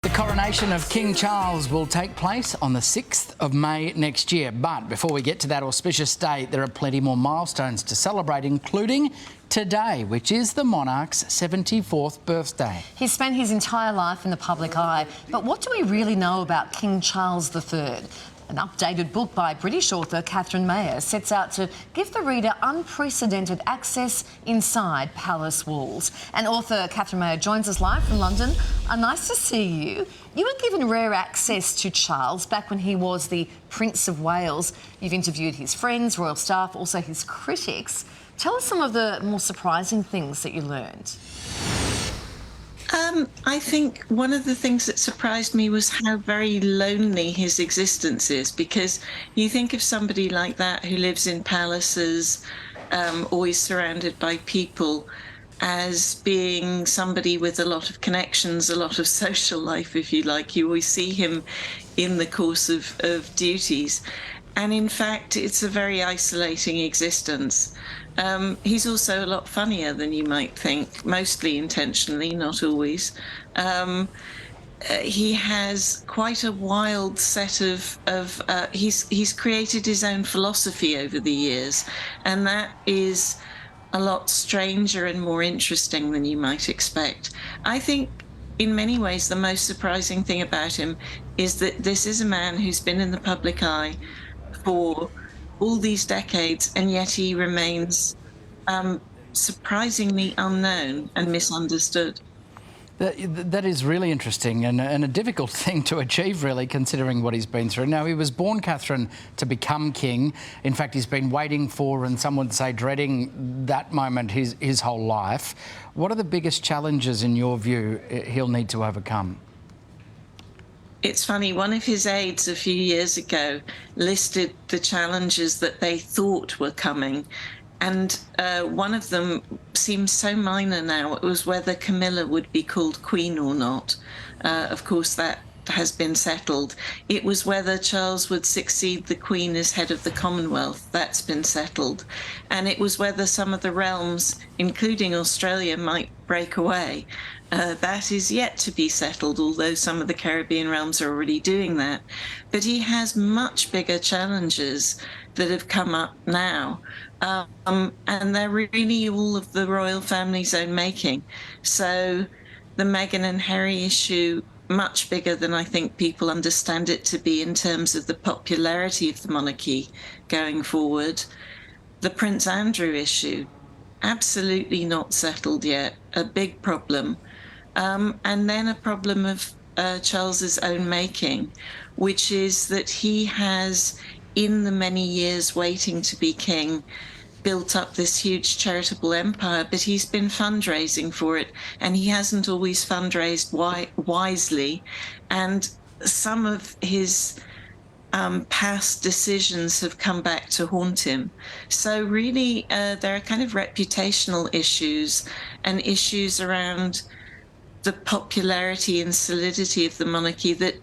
The coronation of King Charles will take place on the 6th of May next year. But before we get to that auspicious date, there are plenty more milestones to celebrate, including today, which is the monarch's 74th birthday. He spent his entire life in the public eye. But what do we really know about King Charles III? An updated book by British author Catherine Mayer sets out to give the reader unprecedented access inside palace walls. And author Catherine Mayer joins us live from London. Nice to see you. You were given rare access to Charles back when he was the Prince of Wales. You've interviewed his friends, royal staff, also his critics. Tell us some of the more surprising things that you learned. I think one of the things that surprised me was how very lonely his existence is, because you think of somebody like that who lives in palaces, always surrounded by people, as being somebody with a lot of connections, a lot of social life, if you like. You always see him in the course of duties. And in fact, it's a very isolating existence. He's also a lot funnier than you might think, mostly intentionally, not always. He has quite a wild set of he's created his own philosophy over the years, and that is a lot stranger and more interesting than you might expect. I think in many ways the most surprising thing about him is that this is a man who's been in the public eye for all these decades, and yet he remains surprisingly unknown and misunderstood. That is really interesting and a difficult thing to achieve, really, considering what he's been through. Now, he was born, Catherine, to become king. In fact, he's been waiting for, and some would say dreading, that moment his whole life. What are the biggest challenges, in your view, he'll need to overcome? It's funny, one of his aides a few years ago listed the challenges that they thought were coming, and one of them seems so minor now. It was whether Camilla would be called Queen or not. Of course, that has been settled. It was whether Charles would succeed the Queen as head of the Commonwealth. That's been settled. And it was whether some of the realms, including Australia, might break away. That is yet to be settled, although some of the Caribbean realms are already doing that. But he has much bigger challenges that have come up now. And they're really all of the royal family's own making. So the Meghan and Harry issue, much bigger than I think people understand it to be in terms of the popularity of the monarchy going forward. The Prince Andrew issue, absolutely not settled yet, a big problem. And then a problem of Charles's own making, which is that he has, in the many years waiting to be king, built up this huge charitable empire, but he's been fundraising for it, and he hasn't always fundraised wisely. And some of his past decisions have come back to haunt him. So really, there are kind of reputational issues and issues around the popularity and solidity of the monarchy that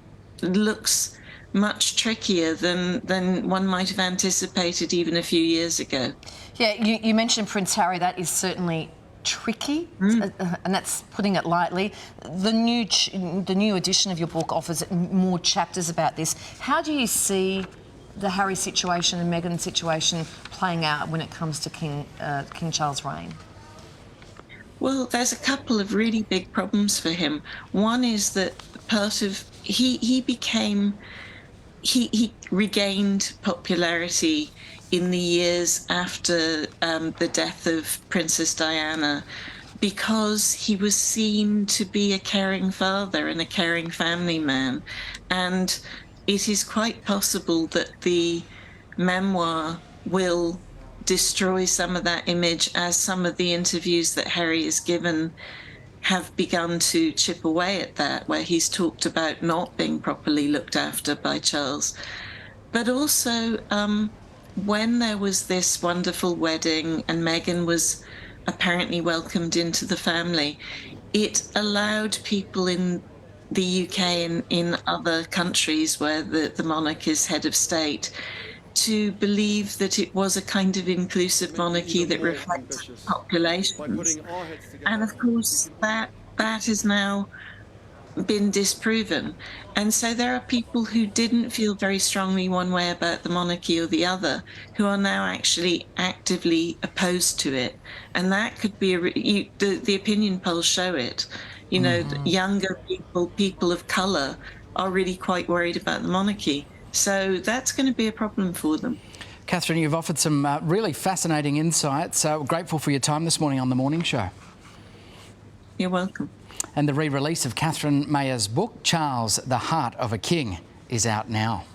looks much trickier than one might have anticipated even a few years ago. Yeah, you mentioned Prince Harry. That is certainly tricky, and that's putting it lightly. The new edition of your book offers more chapters about this. How do you see the Harry situation and Meghan situation playing out when it comes to King Charles' reign? Well, there's a couple of really big problems for him. One is that he regained popularity in the years after the death of Princess Diana, because he was seen to be a caring father and a caring family man. And it is quite possible that the memoir will destroy some of that image, as some of the interviews that Harry has given have begun to chip away at that, where he's talked about not being properly looked after by Charles. But also, when there was this wonderful wedding and Meghan was apparently welcomed into the family, it allowed people in the UK and in other countries where the monarch is head of state to believe that it was a kind of inclusive monarchy that reflected populations. And of course, that is now been disproven. And so there are people who didn't feel very strongly one way about the monarchy or the other who are now actually actively opposed to it. And that could be the opinion polls show it. You know, younger people, people of colour, are really quite worried about the monarchy. So that's going to be a problem for them. Catherine, you've offered some really fascinating insights. We're grateful for your time this morning on The Morning Show. You're welcome. And the re-release of Catherine Mayer's book, Charles, the Heart of a King, is out now.